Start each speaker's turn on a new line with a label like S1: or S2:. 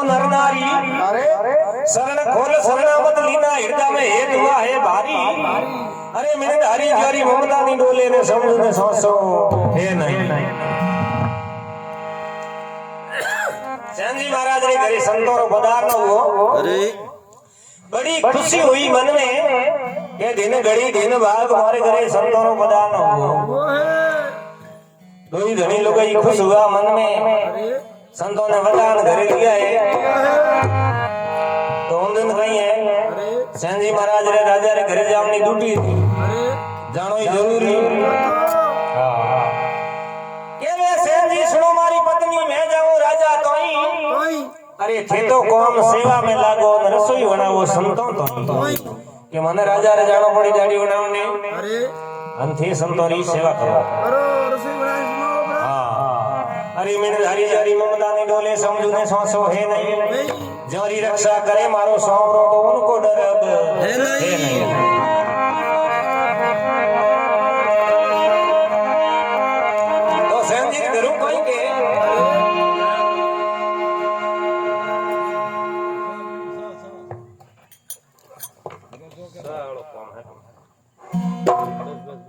S1: नर नारी शरण खोल शरणामत लीना हृदय में हेत हुआ है भारी। अरे मेरे धारी जारी ममता नी डोले ने समझ ने सोचो हे नहीं। चैन जी महाराज रे घरे संतों रो पधारनो हुओ। अरे बड़ी खुशी हुई मन में ये दिन घड़ी दिन बाद हमारे घरे संतों रो पधारनो हुओ। दो ही धनी लोग ही खुश हुआ मन में संतों ने वरदान घरे लिया है। तो उन दिन कहीं है चैन जी महाराज रे राजा रे घरे जावनी ड्यूटी थी जानो ही जरूरी। के वे चैन जी सुनो मारी पत्नी मैं जाऊं राजा तो ही अरे थे तो कौम सेवा में लागो न रसोई बनावो संतों तो कि मने राजा रे जानो पड़ी दाढ़ी बनावने अरे अंथे संतों री सेवा करो रसोई बनाए। अरे मेरे धारी जारी ममता ने डोले समझू ने सोचो है नहीं। जोरी रक्षा करे मारो सौरो तो उनको डर अब है नहीं। तो सेन जी घरों कोई के